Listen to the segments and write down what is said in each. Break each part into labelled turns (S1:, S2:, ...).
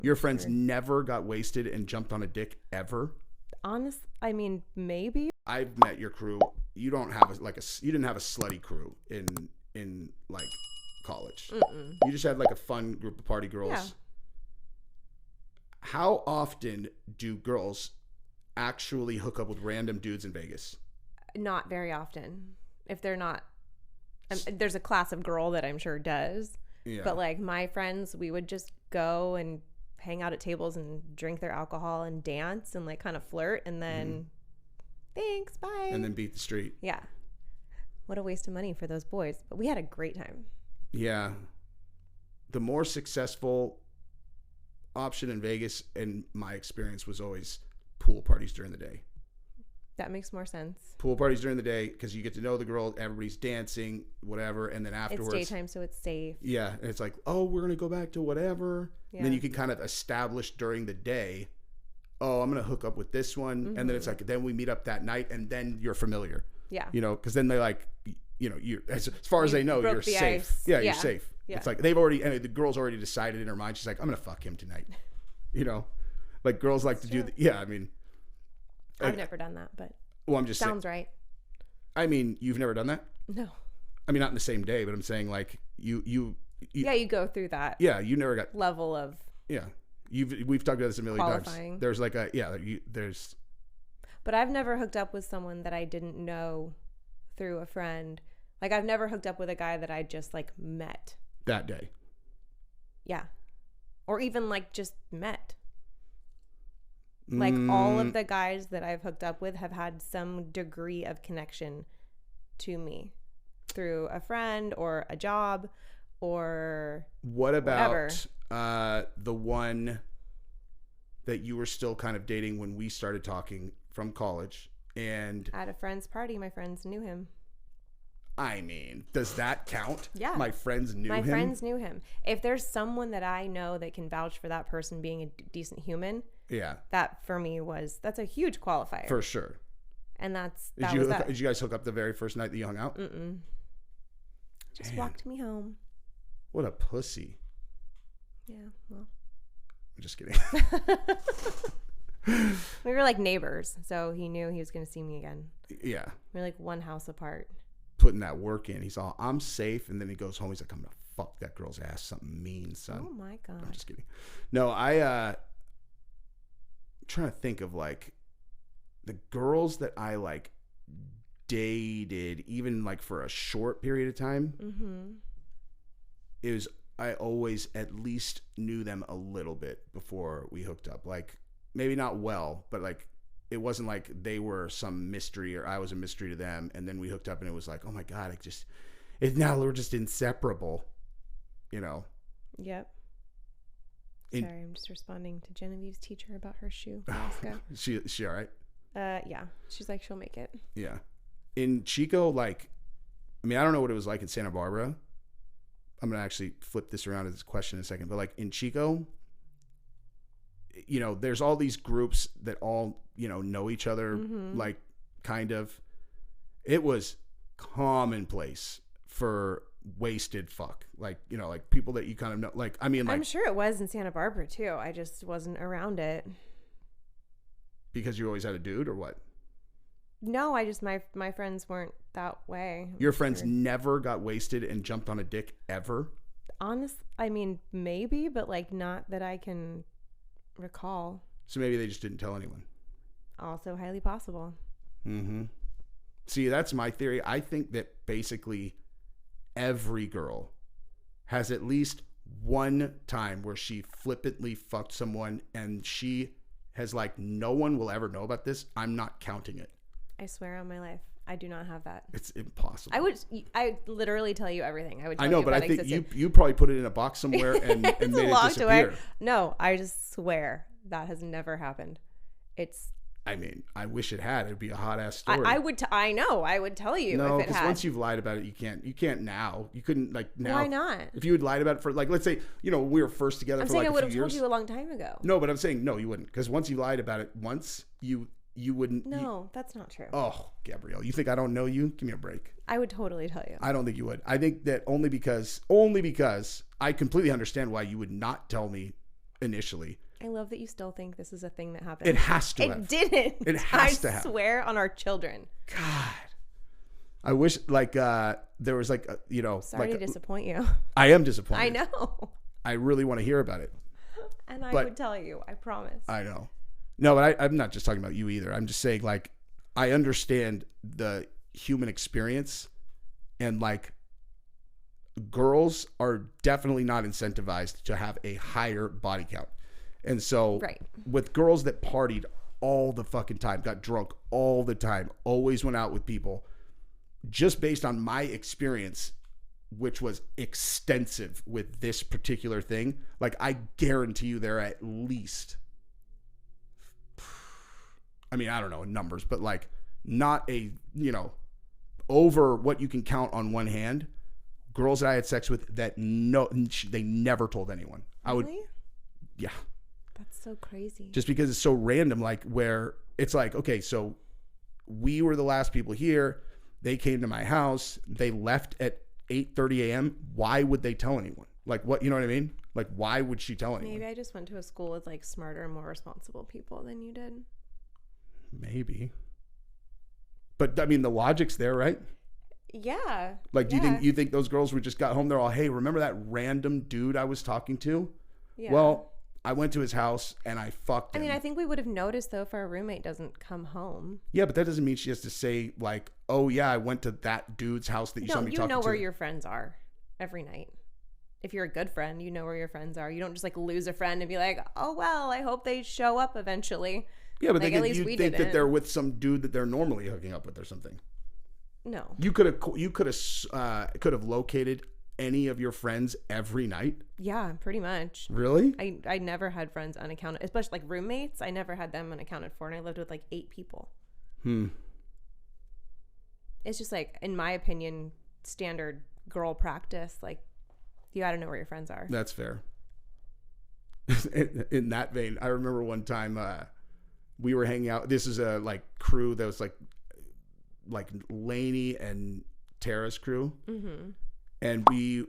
S1: Your friends never got wasted and jumped on a dick ever?
S2: I mean, maybe.
S1: I've met your crew. You don't have you didn't have a slutty crew in like college.
S2: Mm-mm.
S1: You just had like a fun group of party girls.
S2: Yeah.
S1: How often do girls actually hook up with random dudes in Vegas?
S2: Not very often. If they're not, there's a class of girl that I'm sure does.
S1: Yeah.
S2: But like my friends, we would just go and hang out at tables and drink their alcohol and dance and like kind of flirt and then thanks, bye.
S1: And then beat the street.
S2: Yeah. What a waste of money for those boys. But we had a great time.
S1: Yeah. The more successful option in Vegas, in my experience, was always pool parties during the day.
S2: That makes more sense.
S1: Pool parties during the day because you get to know the girl, everybody's dancing, whatever, and then afterwards.
S2: It's daytime, so it's safe.
S1: Yeah, and it's like, oh, we're going to go back to whatever.
S2: Yeah.
S1: And then you can kind of establish during the day, oh, I'm going to hook up with this one. Mm-hmm. And then it's like, then we meet up that night, and then you're familiar.
S2: Yeah.
S1: You know, because then they like, you know, you as far as they know, you're safe.
S2: Ice.
S1: Yeah, you're safe.
S2: Yeah.
S1: It's like the girl's already decided in her mind, she's like, I'm going to fuck him tonight. You know, like girls like to do, I mean.
S2: I've never done that, but.
S1: Well, I'm just
S2: sounds
S1: saying,
S2: right.
S1: I mean, you've never done that?
S2: No.
S1: I mean, not in the same day, but I'm saying like you
S2: yeah, you go through that.
S1: Yeah, you never got
S2: level of.
S1: Yeah, we've talked about this a million
S2: qualifying.
S1: times. There's like there's.
S2: But I've never hooked up with someone that I didn't know through a friend. Like I've never hooked up with a guy that I just like met
S1: that day.
S2: Yeah, or even like just met. Like all of the guys that I've hooked up with have had some degree of connection to me through a friend or a job or
S1: what about
S2: whatever.
S1: The one that you were still kind of dating when we started talking from college and
S2: at a friend's party, my friends knew him.
S1: I mean, does that count?
S2: Yeah.
S1: My friends knew him.
S2: My friends knew him. If there's someone that I know that can vouch for that person being a decent human,
S1: yeah,
S2: that for me that's a huge qualifier.
S1: For sure.
S2: And
S1: did you guys hook up the very first night that you hung out?
S2: Mm-mm. Just walked me home.
S1: What a pussy.
S2: Yeah, well.
S1: I'm just kidding.
S2: We were like neighbors, so he knew he was going to see me again.
S1: Yeah.
S2: We were like one house apart.
S1: Putting that work in. He's all, I'm safe. And then he goes home. He's like, I'm going to fuck that girl's ass. Something mean, son.
S2: Oh, my God.
S1: I'm just kidding. No, trying to think of like the girls that I like dated even like for a short period of time. Mm-hmm. I always at least knew them a little bit before we hooked up. Like maybe not well, but like it wasn't like they were some mystery or I was a mystery to them. And then we hooked up and it was like, oh my God, now we're just inseparable, you know?
S2: Yep. Sorry, I'm just responding to Genevieve's teacher about her shoe.
S1: She all right?
S2: Yeah. She's like, she'll make it.
S1: Yeah. In Chico, like, I mean, I don't know what it was like in Santa Barbara. I'm going to actually flip this around as a question in a second. But like in Chico, you know, there's all these groups that all, you know each other, like kind of. It was commonplace for wasted fuck, like, you know, like people that you kind of know, like, I mean, like,
S2: I'm sure it was in Santa Barbara too. I just wasn't around it
S1: because you always had a dude or what?
S2: No, I just my friends weren't that way.
S1: Your friends never got wasted and jumped on a dick ever?
S2: I mean, maybe, but like not that I can recall.
S1: So maybe they just didn't tell anyone.
S2: Also highly possible.
S1: See, that's my theory. I think that basically every girl has at least one time where she flippantly fucked someone and she has like, no one will ever know about this. I'm not counting it.
S2: I swear on my life, I do not have that.
S1: It's impossible.
S2: I literally tell you everything.
S1: I know, but I think you probably put it in a box somewhere and made it disappear.
S2: No, I just swear that has never happened.
S1: I mean, I wish it had. It'd be a hot ass story.
S2: I know. I would tell you.
S1: No,
S2: if it had.
S1: Once you've lied about it, you can't now. You couldn't like now.
S2: Why not?
S1: If you had lied about it for like, let's say, you know, we were first together for like a few years. I'm saying I would have
S2: told you a long time ago.
S1: No, but I'm saying no, you wouldn't, because once you lied about it once, you wouldn't.
S2: No, that's not true.
S1: Oh, Gabrielle, you think I don't know you? Give me a break.
S2: I would totally tell you.
S1: I don't think you would. I think that only because I completely understand why you would not tell me initially.
S2: I love that you still think this is a thing that happened.
S1: It has to.
S2: It didn't.
S1: It has to have.
S2: I swear on our children.
S1: God. I wish like there was like
S2: Sorry to disappoint you.
S1: I am disappointed.
S2: I know.
S1: I really want to hear about it.
S2: And I would tell you, I promise.
S1: I know. No, but I'm not just talking about you either. I'm just saying, like, I understand the human experience, and like, girls are definitely not incentivized to have a higher body count. And so with girls that partied all the fucking time, got drunk all the time, always went out with people, just based on my experience, which was extensive with this particular thing, like, I guarantee you there are at least, I mean, I don't know in numbers, but like, not a, over what you can count on one hand, girls that I had sex with that they never told anyone.
S2: Really?
S1: Yeah.
S2: That's so crazy.
S1: Just because it's so random, like, where it's like, okay, so we were the last people here. They came to my house. They left at 8:30 a.m. Why would they tell anyone? Like, what, you know what I mean? Like, why would she tell anyone?
S2: Maybe I just went to a school with like smarter and more responsible people than you did.
S1: Maybe. But I mean, the logic's there, right?
S2: Yeah.
S1: Like, do you think those girls would just got home? They're all, hey, remember that random dude I was talking to? Yeah. Well, I went to his house and I fucked him.
S2: I mean, I think we would have noticed though if our roommate doesn't come home.
S1: Yeah, but that doesn't mean she has to say like, oh yeah, I went to that dude's house that you saw me talking to.
S2: No, you know where your friends are every night. If you're a good friend, you know where your friends are. You don't just like lose a friend and be like, oh well, I hope they show up eventually.
S1: Yeah, but like, you think that they're with some dude that they're normally hooking up with or something.
S2: No.
S1: You could have located any of your friends every night?
S2: Yeah, pretty much.
S1: Really?
S2: I never had friends unaccounted, especially like roommates. I never had them unaccounted for, and I lived with like 8 people. It's just like, in my opinion, standard girl practice. Like, you got to know where your friends are.
S1: That's fair. In that vein, I remember one time we were hanging out. This is a like crew that was like Lainey and Tara's crew. Mm-hmm. And we,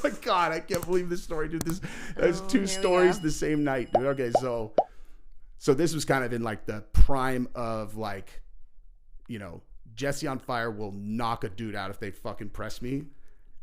S1: my God, I can't believe this story, dude. There's 2 stories the same night, dude. Okay, so this was kind of in like the prime of like, Jesse on Fire will knock a dude out if they fucking press me.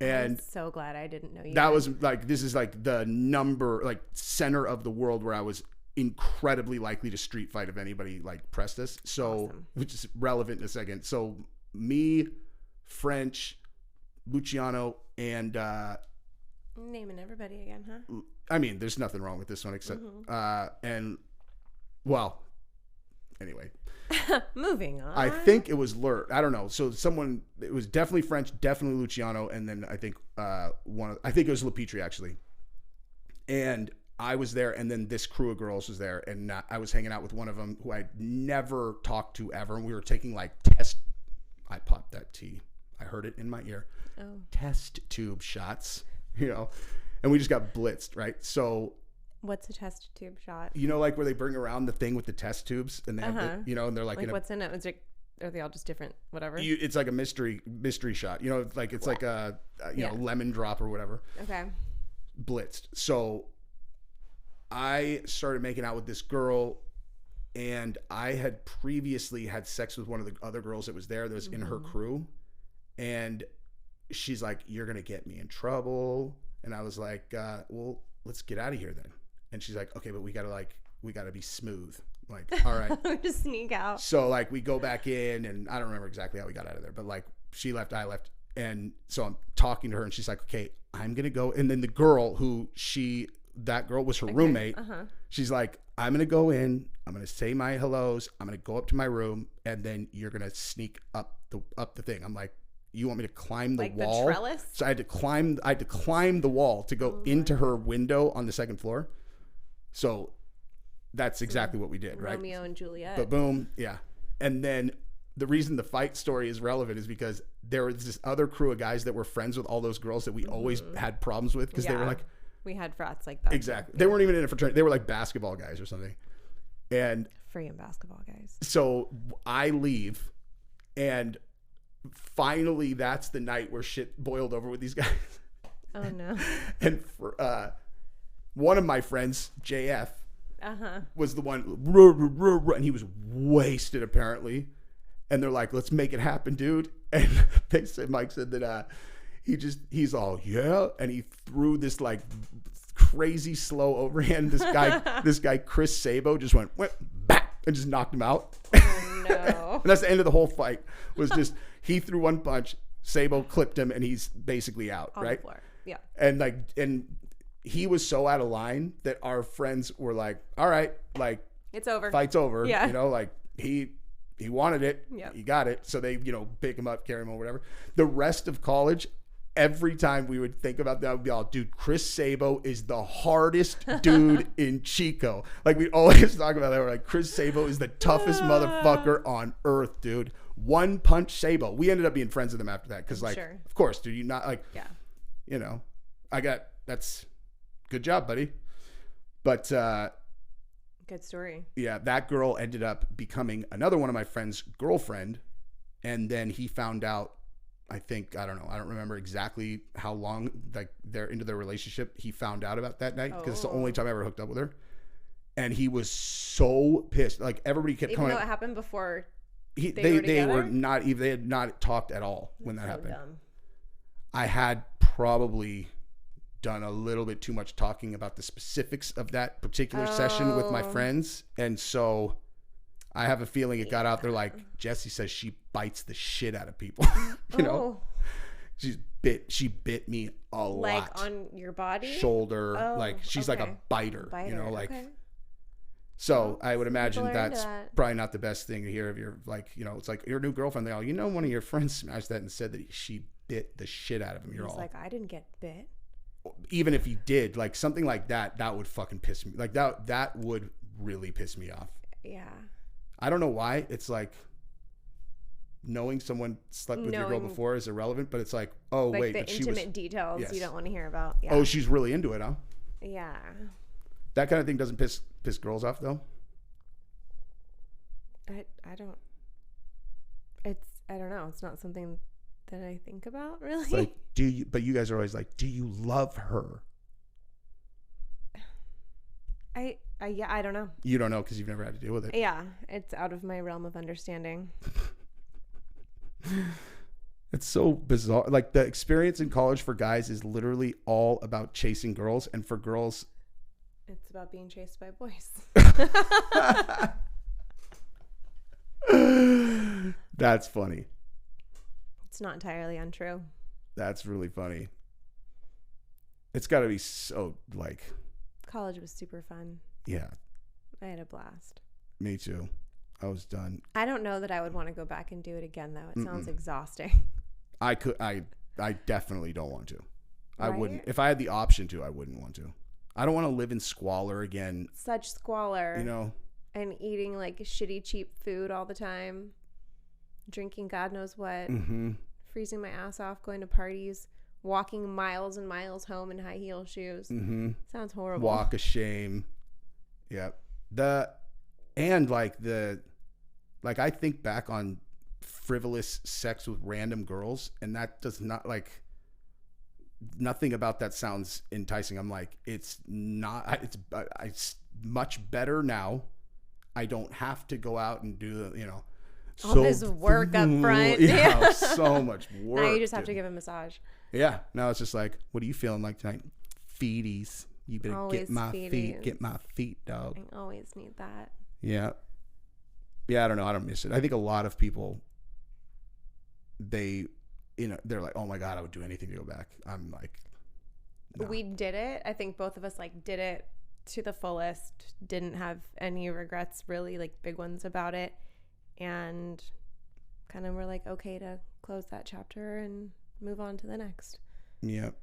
S1: And
S2: I'm so glad I didn't know you.
S1: That was like, this is like the center of the world where I was incredibly likely to street fight if anybody like pressed us. So, awesome. Which is relevant in a second. So me, French, Luciano, and
S2: naming everybody again, huh?
S1: I mean, there's nothing wrong with this one except and well, anyway.
S2: Moving on.
S1: I think it was Lurt. I don't know. So it was definitely French, definitely Luciano, and then I think I think it was LaPetrie actually. And I was there, and then this crew of girls was there, and I was hanging out with one of them who I'd never talked to ever, and we were taking like I popped that tea. I heard it in my ear. Oh. Test tube shots, and we just got blitzed, right? So
S2: what's a test tube shot?
S1: Like where they bring around the thing with the test tubes and they have and they're like
S2: what's in it? Are they all just different, whatever?
S1: It's like a mystery shot, like it's like a lemon drop or whatever.
S2: Okay.
S1: Blitzed. So I started making out with this girl, and I had previously had sex with one of the other girls that was there that was in her crew. And she's like, you're going to get me in trouble. And I was like, well, let's get out of here then. And she's like, okay, but we got to be smooth. Like, all right.
S2: Just sneak out.
S1: So like we go back in, and I don't remember exactly how we got out of there, but like she left, I left. And so I'm talking to her, and she's like, okay, I'm going to go. And then the girl that girl was her roommate. She's like, I'm going to go in. I'm going to say my hellos. I'm going to go up to my room, and then you're going to sneak up the thing. I'm like, you want me to climb the wall?
S2: The trellis?
S1: So I had to climb the wall to go into her window on the 2nd floor. So that's exactly what we did, right?
S2: Romeo and Juliet.
S1: But boom, yeah. And then the reason the fight story is relevant is because there was this other crew of guys that were friends with all those girls that we always had problems with because they were like,
S2: we had frats like that.
S1: Exactly. They weren't even in a fraternity. They were like basketball guys or something. And
S2: freaking basketball guys.
S1: So I leave, and finally that's the night where shit boiled over with these guys.
S2: Oh no.
S1: And one of my friends, JF,
S2: Uh-huh.
S1: was the one, and he was wasted apparently. And they're like, let's make it happen, dude. And Mike said that he's all, yeah. And he threw this like crazy slow overhand. This guy, Chris Sabo, just went back and just knocked him out.
S2: Oh, no.
S1: And that's the end of the whole fight. Was just, he threw one punch, Sabo clipped him, and he's basically out,
S2: On
S1: right?
S2: the floor. Yeah.
S1: And he was so out of line that our friends were like, all right, like,
S2: it's over.
S1: Fight's over.
S2: Yeah.
S1: You know, like he wanted it.
S2: Yep.
S1: He got it. So they, pick him up, carry him or whatever. The rest of college, every time we would think about that, we'd be all, dude, Chris Sabo is the hardest dude in Chico. Like we always talk about that. We're like, Chris Sabo is the toughest motherfucker on earth, dude. One punch Sabo. We ended up being friends with him after that. Cause like,
S2: sure.
S1: Of course, dude, you not like,
S2: yeah.
S1: That's good job, buddy. But,
S2: good story.
S1: yeah, that girl ended up becoming another one of my friend's girlfriend. And then he found out, I don't remember exactly how long, like they're into their relationship. He found out about that night because it's the only time I ever hooked up with her. And he was so pissed. Like everybody kept
S2: Even
S1: coming.
S2: though it happened before
S1: they were not even, they had not talked at all when that happened.
S2: Dumb.
S1: I had probably done a little bit too much talking about the specifics of that particular session with my friends. And so I have a feeling it got out there like Jesse says she bites the shit out of people. you know? She bit me a lot.
S2: Like on your body?
S1: Shoulder. Like she's like a biter. You know, like so I would imagine that's probably not the best thing to hear of your like, it's like your new girlfriend, they all, one of your friends smashed that and said that she bit the shit out of him. You're all
S2: like, I didn't get bit.
S1: Even if he did, like something like that would fucking piss me. Like that would really piss me off.
S2: Yeah.
S1: I don't know why. It's like knowing someone slept with your girl before is irrelevant, but it's like, oh
S2: like
S1: wait,
S2: the
S1: but
S2: intimate details you don't want to hear about. Yeah.
S1: Oh, she's really into it, huh?
S2: Yeah.
S1: That kind of thing doesn't piss girls off though.
S2: I don't know. It's not something that I think about really.
S1: It's like, but you guys are always like, do you love her?
S2: I don't know.
S1: You don't know because you've never had to deal with it.
S2: Yeah, it's out of my realm of understanding.
S1: It's so bizarre. Like the experience in college for guys is literally all about chasing girls, and for girls,
S2: it's about being chased by boys.
S1: That's funny.
S2: It's not entirely untrue.
S1: That's really funny. It's got to be so like.
S2: College was super fun.
S1: Yeah.
S2: I had a blast.
S1: Me too. I was done.
S2: I don't know that I would want to go back and do it again though. It sounds exhausting.
S1: I definitely don't want to. I
S2: Right?
S1: wouldn't. If I had the option to, I wouldn't want to. I don't want to live in squalor again.
S2: Such squalor.
S1: And
S2: eating like shitty cheap food all the time. Drinking God knows what.
S1: Mm-hmm.
S2: Freezing my ass off, going to parties, walking miles and miles home in high heel shoes.
S1: Mm-hmm.
S2: Sounds horrible.
S1: Walk of shame. Yep. I think back on frivolous sex with random girls, and that does not nothing about that sounds enticing. I'm like, it's not. It's much better now. I don't have to go out and do the
S2: all this work up front.
S1: Yeah, so much work.
S2: Now you just have to give a massage.
S1: Yeah. Now it's just like, what are you feeling like tonight? Feeties. You better
S2: Always
S1: get my feet, dog.
S2: I always need that.
S1: Yeah. Yeah, I don't know. I don't miss it. I think a lot of people, they're like, oh my God, I would do anything to go back. I'm like, no.
S2: We did it. I think both of us did it to the fullest. Didn't have any regrets really, like big ones about it. And kind of were like, okay to close that chapter and move on to the next.
S1: Yep.